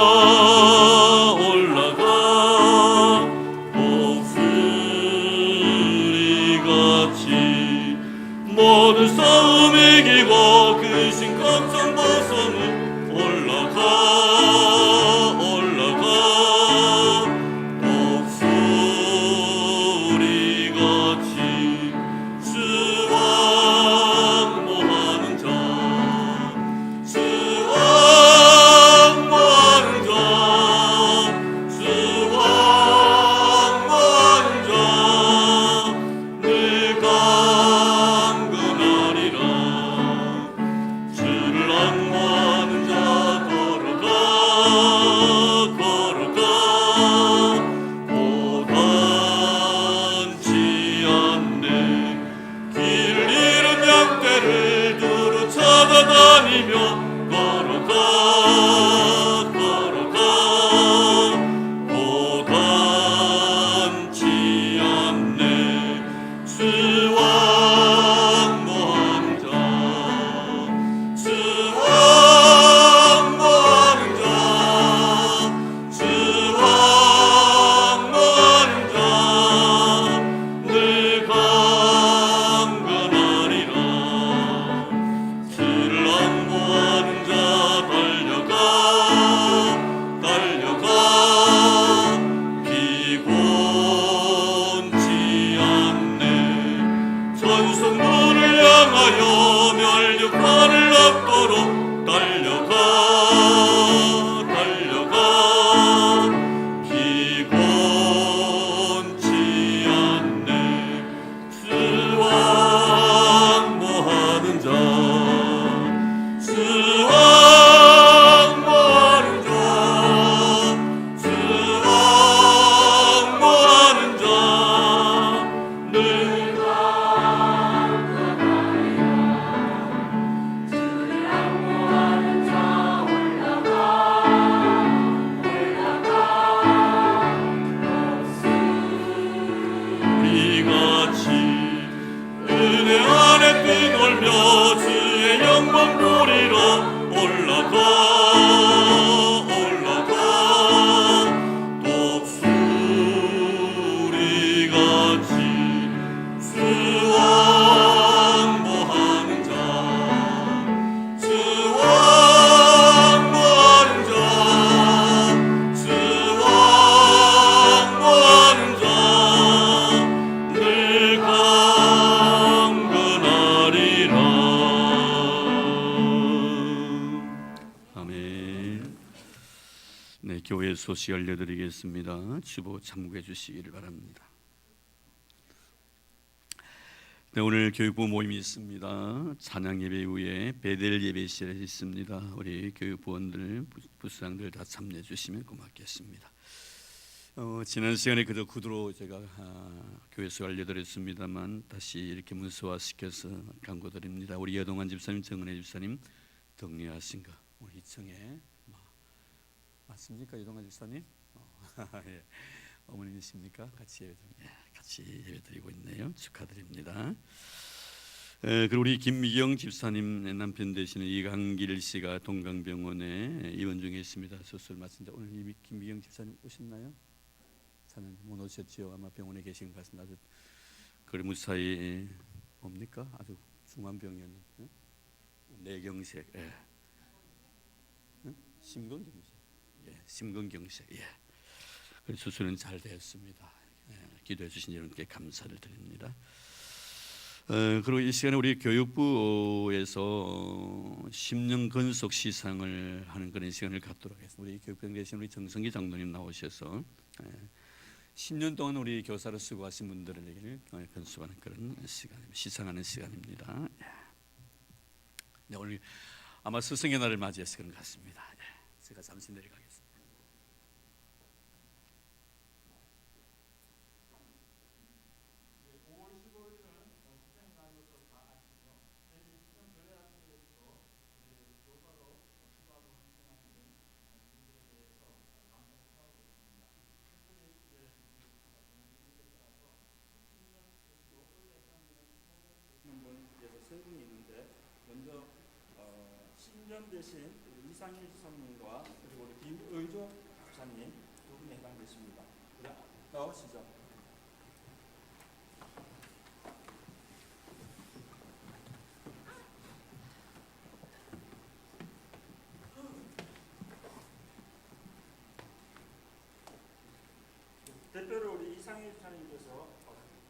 올라가 올라가 독수리같이 수왕보하는 자 수왕보하는 자 수왕보하는 자 늘 강건하리라. 아멘. 네, 교회 소식 알려드리겠습니다. 주보 참고해 주시기를 바랍니다. 네, 오늘 교육부 모임이 있습니다. 찬양 예배 후에 베델 예배실에 있습니다. 우리 교육부원들, 부수장들 다 참여해 주시면 고맙겠습니다. 지난 시간에 그저 구두로 제가 교회에서 알려드렸습니다만 다시 이렇게 문서화시켜서 강구드립니다. 우리 여동환 집사님, 정은혜 집사님 덕리하신가? 우리 이청에 맞습니까, 여동환 집사님? 예. 어머님이십니까? 같이 예배드리고 있네요. 축하드립니다. 그리고 우리 김미경 집사님 남편 되시는 이강길 씨가 동강병원에 입원 중에 있습니다. 수술 마친다. 오늘 이미 김미경 집사님 오셨나요? 저는 못 오셨죠. 아마 병원에 계신 것 같습니다. 아주 그리 무사히 뭡니까? 아주 중한 병이었는데 뇌경색, 심근경색, 심근경색. 그 수술은 잘 되었습니다. 기도해 주신 여러분께 감사를 드립니다. 그리고 이 시간에 우리 교육부에서 10년 건속 시상을 하는 그런 시간을 갖도록 하겠습니다. 우리 교육병 되신 우리 정성기 장로님 나오셔서 10년 동안 우리 교사로 수고하신 분들에게 건수하는 그런 시간입니다. 시상하는 시간입니다. 네, 오늘 아마 스승의 날을 맞이해서 그런 것 같습니다. 제가 잠시 내려가겠습니다. 세 분이 있는데 먼저 신전 대신 이상일 지사님과 그리고 우리 김의조 목사님 두 분이 해당되십니다. 나오시죠. 대표로 우리 이상일 지사님께서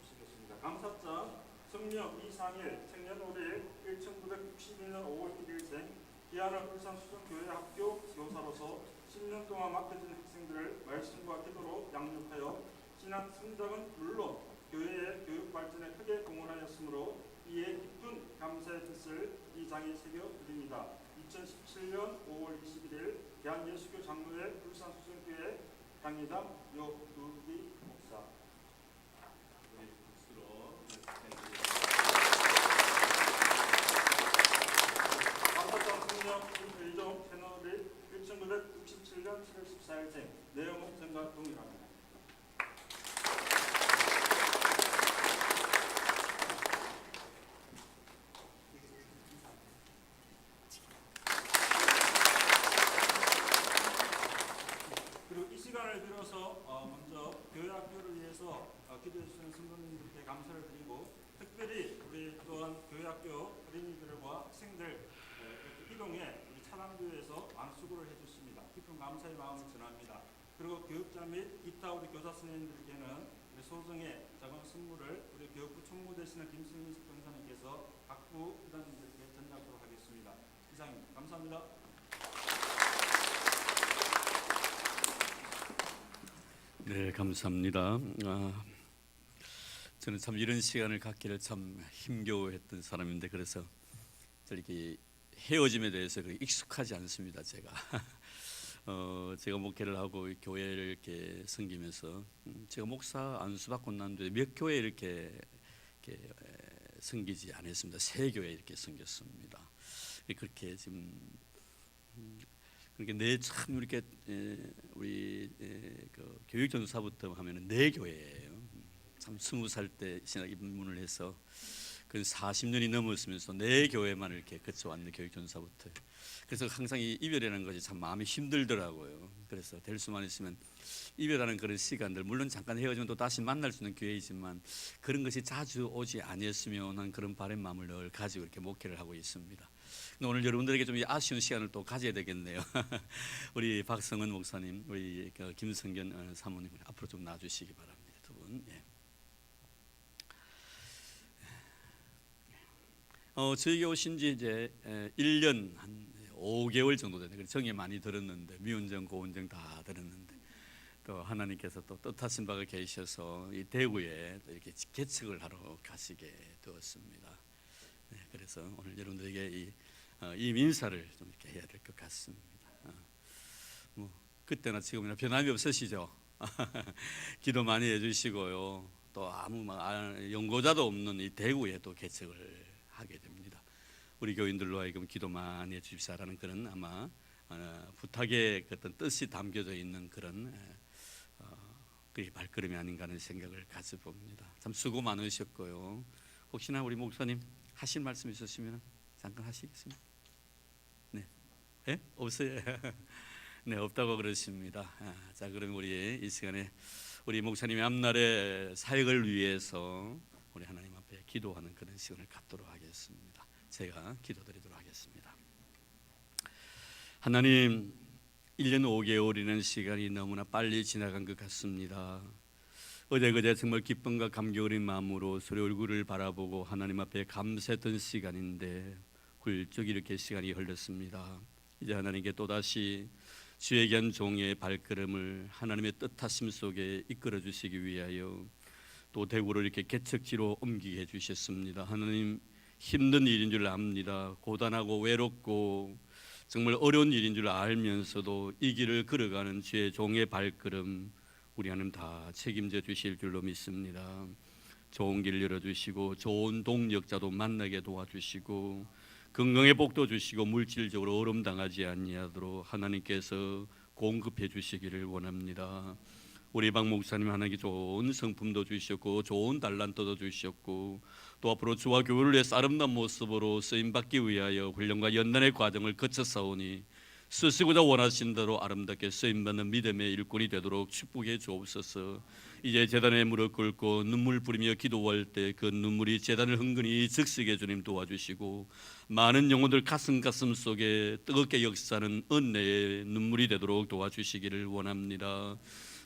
주시겠습니다. 감사장 성명 이상일 청년 올해 1961년 5월 1일생 기아나 울산 수정교회 학교 교사로서 10년 동안 맡겨진 학생들을 말씀과 기도로 양육하여 신앙 성장은 물론 교회의 교육 발전에 크게 공헌하였으므로 이에 깊은 감사의 뜻을 이 장에 새겨드립니다. 2017년 5월 21일 대한예수교 장로회 울산 수정교회 당회장 요두기 목사. 일종 채널이 1967년 7월 14일생 내용은 전과 동일합니다. 그리고 이 시간을 빌어서 먼저 교회학교를 위해서 기도해 주시는 성도님들께 감사를 드리고 특별히 우리 또한 교회학교 어린이들과 학생들 이동에 우리 차남교회에서 많은 수고를 해주십니다. 깊은 감사의 마음을 전합니다. 그리고 교육자 및 기타 우리 교사 선생님들께는 우리 소정의 작은 선물을 우리 교육부 총무 되시는 김승민 변호사님께서 각부 부단님들께 전달하도록 하겠습니다. 이상입니다. 감사합니다. 네, 감사합니다. 저는 참 이런 시간을 갖기를 참 힘겨워했던 사람인데 그래서 저렇게 헤어짐에 대해서 익숙하지 않습니다. 제가 목회를 하고 교회를 이렇게 섬기면서 제가 목사 안수받고 난 뒤에 몇 교회 이렇게 섬기지 않았습니다. 세 교회 이렇게 섬겼습니다. 그렇게 지금 그렇게 참 이렇게 우리 그 교육전사부터 하면은 네 교회예요. 참 20살 때 신학 입문을 해서 그 40년이 넘었으면서 내 교회만 이렇게 거쳐왔는 교육전사부터. 그래서 항상 이 이별이라는 것이 참 마음이 힘들더라고요. 그래서 될 수만 있으면 이별하는 그런 시간들, 물론 잠깐 헤어지면 또 다시 만날 수 있는 기회이지만 그런 것이 자주 오지 아니었으면 하는 그런 바람 마음을 늘 가지고 이렇게 목회를 하고 있습니다. 오늘 여러분들에게 좀 아쉬운 시간을 또 가져야 되겠네요. 우리 박성은 목사님, 우리 김성견 사모님 앞으로 좀 나와주시기 바랍니다. 두 분. 예. 저에게 오신 지 이제 1년 한 5개월 정도 되네. 정이 많이 들었는데 미운정 고운정 다 들었는데 또 하나님께서 또 뜻하신 바가 계셔서 이 대구에 또 이렇게 개척을 하러 가시게 되었습니다. 네, 그래서 오늘 여러분들에게 이 민사를 좀 이렇게 해야 될 것 같습니다. 뭐 그때나 지금이나 변함이 없으시죠? 기도 많이 해주시고요. 또 아무 연고자도 없는 이 대구에 또 개척을 하게 됩니다. 우리 교인들로 하여금 기도 많이 해주십사라는 그런 아마 부탁의 어떤 뜻이 담겨져 있는 그런 그 발걸음이 아닌가 하는 생각을 가져봅니다. 참 수고 많으셨고요. 혹시나 우리 목사님 하실 말씀 있으시면 잠깐 하시겠습니다. 네, 네? 없어요. 네, 없다고 그러십니다. 자, 그럼 우리 이 시간에 우리 목사님의 앞날의 사역을 위해서 우리 하나님 앞에 기도하는 그런 시간을 갖도록 하겠습니다. 제가 기도드리도록 하겠습니다. 하나님, 1년 5개월이라는 시간이 너무나 빨리 지나간 것 같습니다. 어제 정말 기쁨과 감격 어린 마음으로 서로 얼굴을 바라보고 하나님 앞에 감사했던 시간인데 훌쩍 이렇게 시간이 흘렀습니다. 이제 하나님께 또다시 주에게 한 종의 발걸음을 하나님의 뜻하심 속에 이끌어 주시기 위하여 또 대구를 이렇게 개척지로 옮기게 해주셨습니다. 하나님, 힘든 일인 줄 압니다. 고단하고 외롭고 정말 어려운 일인 줄 알면서도 이 길을 걸어가는 주의 종의 발걸음 우리 하나님 다 책임져 주실 줄로 믿습니다. 좋은 길 열어주시고 좋은 동력자도 만나게 도와주시고 건강의 복도 주시고 물질적으로 어려움 당하지 아니하도록 하나님께서 공급해 주시기를 원합니다. 우리 박 목사님 하나님께 좋은 성품도 주셨고 좋은 달란트도 주셨고 또 앞으로 주와 교회를 위해 아름다운 모습으로 쓰임받기 위하여 훈련과 연단의 과정을 거쳐싸우니 쓰시고자 원하신 대로 아름답게 쓰임받는 믿음의 일꾼이 되도록 축복해 주옵소서. 이제 제단에 무릎 꿇고 눈물 뿌리며 기도할 때 그 눈물이 제단을 흥건히 적시게 주님 도와주시고 많은 영혼들 가슴 속에 뜨겁게 역사하는 은혜의 눈물이 되도록 도와주시기를 원합니다.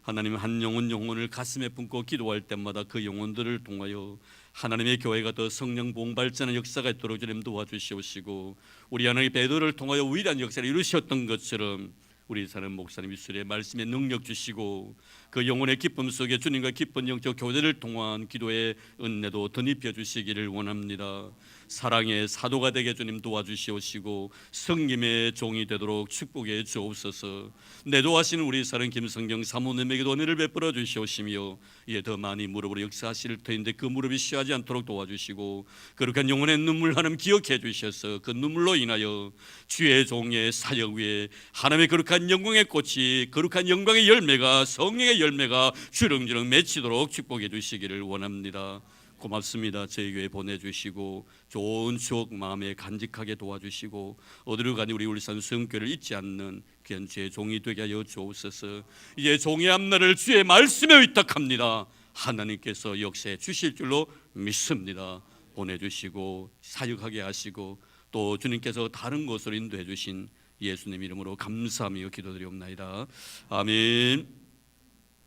하나님, 한 영혼을 가슴에 품고 기도할 때마다 그 영혼들을 통하여 하나님의 교회가 더 성령 봉발전의 역사가 있도록 주님 도와주시옵시고 우리 하나님 베드로를 통하여 위대한 역사를 이루셨던 것처럼 우리 사는 목사님 입술에 말씀의 능력 주시고 그 영혼의 기쁨 속에 주님과 기쁜 영적 교제를 통한 기도의 은혜도 덧입혀 주시기를 원합니다. 사랑의 사도가 되게 주님 도와주시옵시고 성김의 종이 되도록 축복해 주옵소서. 내도하시는 우리 사랑 김성경 사모님에게도 은혜를 베풀어 주시옵시며 이에 더 많이 무릎으로 역사하실 터인데 그 무릎이 쉬하지 않도록 도와주시고 거룩한 영혼의 눈물 하나님 기억해 주셔서 그 눈물로 인하여 주의 종의 사역 위에 하나님의 거룩한 영광의 꽃이 거룩한 영광의 열매가 성령의 열매가 주렁주렁 맺히도록 축복해 주시기를 원합니다. 고맙습니다. 저희 교회 보내주시고 좋은 추억 마음에 간직하게 도와주시고 어디로 가니 우리 울산 성교를 잊지 않는 귀한 주의 종이 되게 하여 주옵소서. 이제 종의 앞날을 주의 말씀에 위탁합니다. 하나님께서 역사해 주실 줄로 믿습니다. 보내주시고 사역하게 하시고 또 주님께서 다른 곳으로 인도해 주신 예수님 이름으로 감사하며 기도드리옵나이다. 아멘.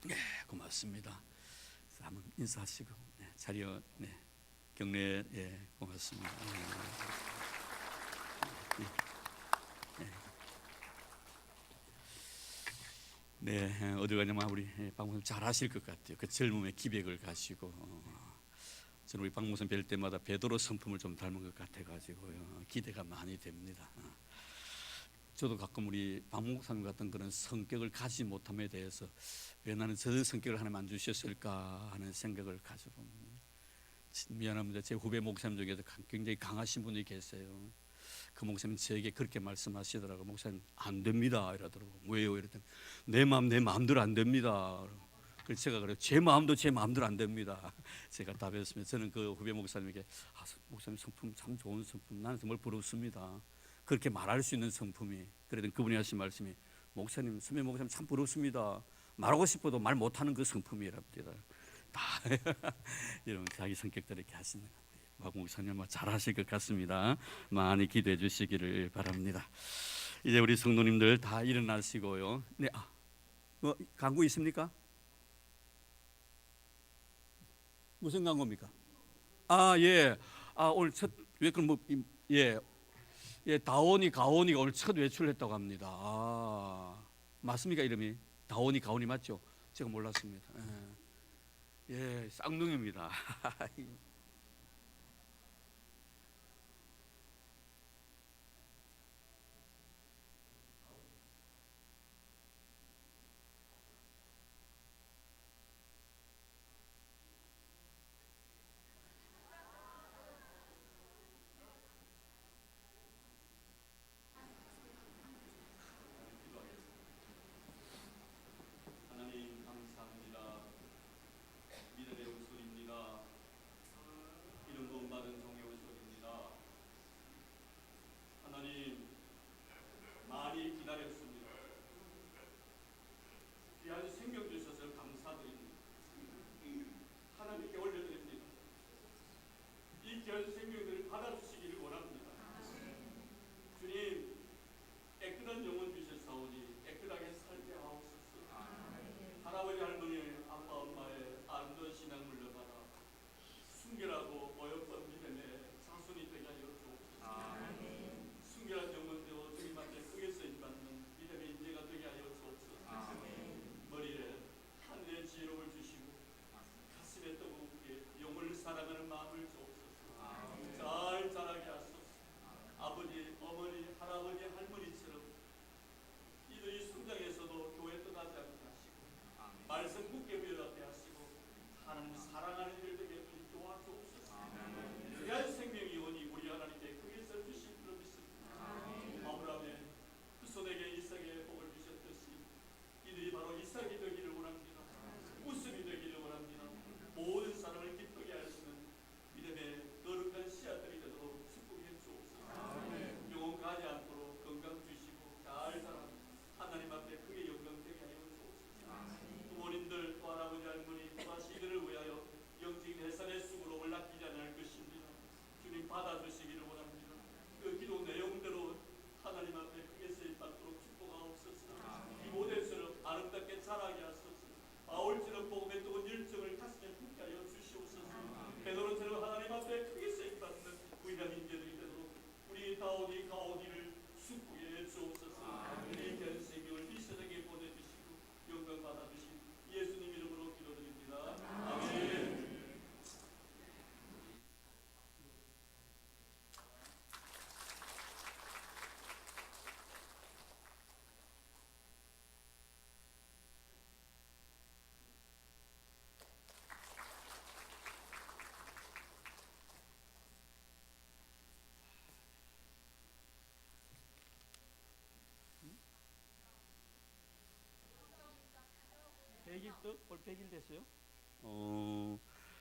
네, 고맙습니다. 한번 인사하시고 자리에 경례 고맙습니다. 네, 어디 가냐면 우리 박 목사님 잘하실 것 같아요. 그 젊음의 기백을 가지고 저는 우리 박 목사님 뵐 때마다 베드로 성품을 좀 닮은 것 같아가지고요 기대가 많이 됩니다. 저도 가끔 우리 박 목사님 같은 그런 성격을 가지 못함에 대해서 왜 나는 저런 성격을 하나님 안 주셨을까 하는 생각을 가져봅니다. 미안합니다. 제 후배 목사님 중에서 굉장히 강하신 분이 계세요. 그 목사님 저에게 그렇게 말씀하시더라고요. 목사님 안 됩니다 이러더라고요. 왜요? 이랬더니 내 마음대로 안 됩니다. 그래서 제가 그래요. 제 마음도 제 마음대로 안 됩니다. 제가 답했습니다. 저는 그 후배 목사님에게 목사님 성품 참 좋은 성품, 나는 정말 부럽습니다. 그렇게 말할 수 있는 성품이. 그래도 그분이 하신 말씀이 목사님, 선배 목사님 참 부럽습니다. 말하고 싶어도 말 못하는 그 성품이랍니다. 다 이런 자기 성격대로 이렇게 하시는 겁니다. 박 목사님 아마 잘하실 것 같습니다. 많이 기도해 주시기를 바랍니다. 이제 우리 성도님들 다 일어나시고요. 네, 뭐 광고 있습니까? 무슨 광고입니까? 예. 오늘 첫 외출 예. 예, 다오니 가오니가 오늘 첫 외출했다고 합니다. 맞습니까 이름이? 다오니 가오니 맞죠? 제가 몰랐습니다. 예, 쌍둥이입니다. 하나님 감사합니다. 믿음의 목소리입니다. 이름 본 받은 종의 목소리입니다. 하나님 많이 기다렸습니다. 귀한 생명 주셔서 감사드립니다. 하나님께 올려드립니다. 이 귀한 생명들을 받아주시기를 원합니다. 주님, 깨끗한 영혼 주셨사오니 깨끗하게 살게 하옵소서. 할아버지 할머니 아빠 엄마의 아름다운 신앙 물려받아 순결하고 어여쁜 믿음의 자손이 되게 하여 주옵소서. 순결한 영혼되어 주님 앞에 크게 쓰임받는 믿음의 인재가 되게 하여 주옵소서. 머리에 하늘의 지혜로움을 주시고 가슴에 뜨겁게 영혼을 사랑하는 마음을 주옵소서. 잘 자라게 하소서. 아버지, 어머니, 할아버지, 할머니처럼 이들이 성장에서도 교회 떠나지 않게 하시고 말씀 굳게 배워가게 하시고 하나님 사랑하는 일 되게 도와주옵소서. 귀한 생명이 오니 우리 하나님께 크게 써주신 줄로 믿습니다. 아브라함의 후손에게 이삭의 복을 주셨듯이 이들이 바로 이삭이 되기를 원합니다. 웃음이 되기를 원합니다. 모든 사람을 기쁘게 할 수 있는 믿음의 거룩한 씨앗들이 되도록 축복해 주옵소서. 영혼 가지 않도록 건강 주시고 잘 자라 하나님 앞에 크게 영광 되게 하여 주옵소서. 부모님들 또 할아버지 할머니 또 다시 이들을 위하여 영적인 해산의 쑥으로 올라끼지 않을 것입니다. 주님 받아주시기를 원합니다. 그 기도 내용대로 하나님 앞에 크게 쓰임받도록 축복하옵소서. 이 모델처럼 아름답게 자라게 하소서. 바울처럼 복음의 뜨거운 열정을 가슴에 품게 하여 주시옵소서. 베드로처럼 하나님 앞에 크게 쓰임받는 위대한 인재들이 되도록 우리 다오니 가오니를 축복해 주옵소서. 우리 귀한 생명을 이 세상에 보내주시고 영광 받아주신 예수님 이름으로 기도드립니다. 아멘. 올 100일 됐어요?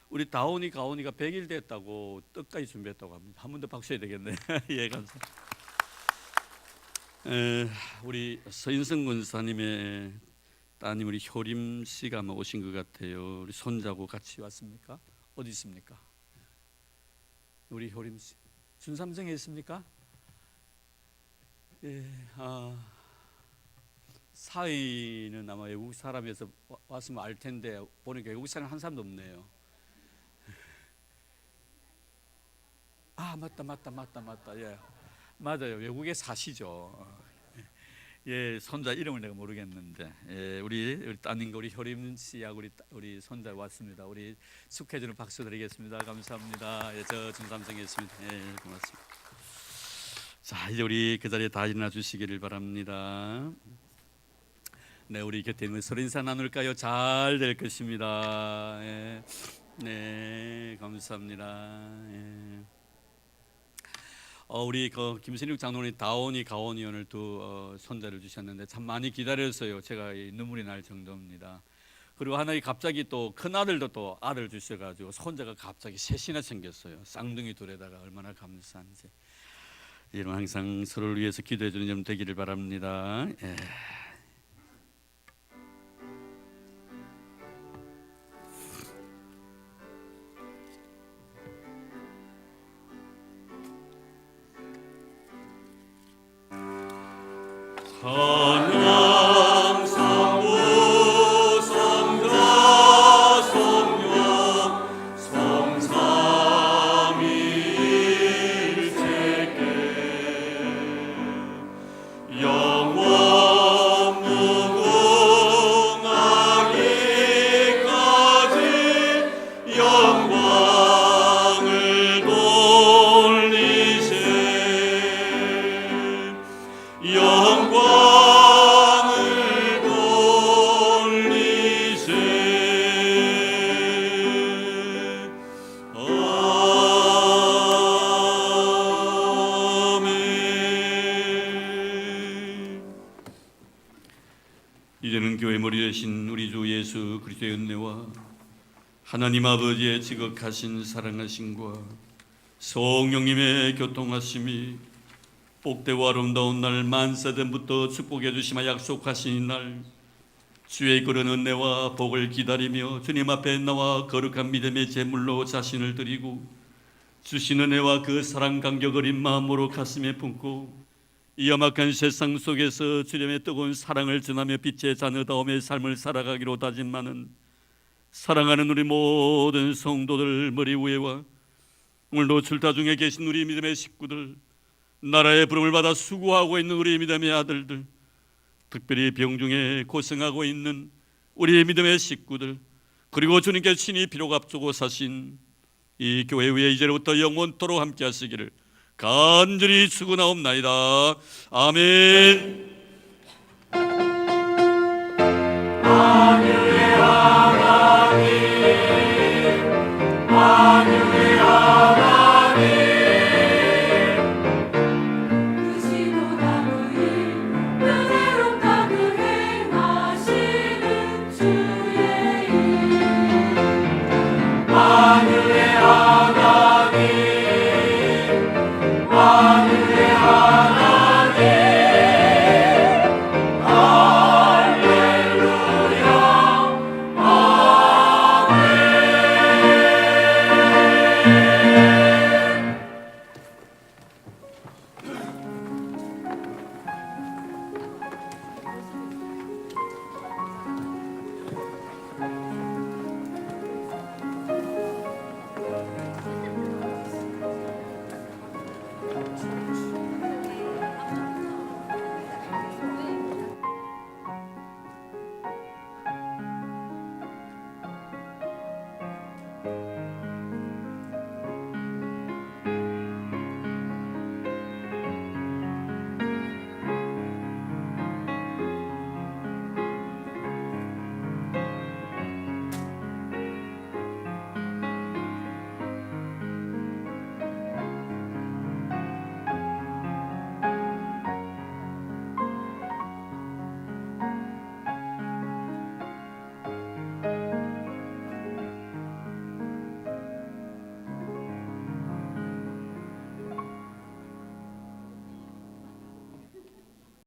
우리 다오니 가오니가 100일 됐다고 떡까지 준비했다고 합니다. 한 번 더 박수 해야 되겠네. 예, 감사합니다. 우리 서인성 권사님의 따님 우리 효림 씨가 아마 오신 것 같아요. 우리 손자고 같이 왔습니까? 어디 있습니까? 우리 효림 씨 준삼성에 있습니까? 예, 사위는 아마 외국 사람에서 왔으면 알 텐데 보니까 외국 사람 한 사람도 없네요. 맞다. 예, 맞아요. 외국에 사시죠. 예, 손자 이름을 내가 모르겠는데, 예, 우리 따님과 우리 효림 씨하고 우리 손자 왔습니다. 우리 축하해 주는 박수 드리겠습니다. 감사합니다. 예, 저 준삼성에 있습니다. 예, 고맙습니다. 자, 이제 우리 그 자리에 다 일어나 주시기를 바랍니다. 네, 우리 곁에 있는 서로 인사 나눌까요? 잘 될 것입니다. 예. 네, 감사합니다. 예. 우리 그 김신욱 장로님 다오니 가오니 오늘 두 손자를 주셨는데 참 많이 기다렸어요. 제가 눈물이 날 정도입니다. 그리고 하나님 갑자기 또 큰 아들도 또 아들 주셔가지고 손자가 갑자기 셋이나 생겼어요. 쌍둥이 둘에다가 얼마나 감사한지. 여러분 항상 서로를 위해서 기도해 주는 점 되기를 바랍니다. 예. 찬양 성부 성자 성령 성삼위일체께 영원 무궁하기까지 영광을 돌리세 영광을 돌리세. 아멘. 이제는 교회 머리 되신 우리 주 예수 그리스도의 은혜와 하나님 아버지의 지극하신 사랑하심과 성령님의 교통하심이 복되고 아름다운 날 만세전부터 축복해 주시마 약속하신 날 주의 그런 은혜와 복을 기다리며 주님 앞에 나와 거룩한 믿음의 제물로 자신을 드리고 주신 은혜와 그 사랑 감격 어린 마음으로 가슴에 품고 이 험악한 세상 속에서 주님의 뜨거운 사랑을 전하며 빛의 자녀다움의 삶을 살아가기로 다짐하는 사랑하는 우리 모든 성도들 머리 위에와 오늘도 출타 중에 계신 우리 믿음의 식구들, 나라의 부름을 받아 수고하고 있는 우리 믿음의 아들들, 특별히 병중에 고생하고 있는 우리 믿음의 식구들, 그리고 주님께 친히 비록 앞두고 사신 이 교회 위에 이제부터 영원토록 함께 하시기를 간절히 축원하옵나이다. 아멘.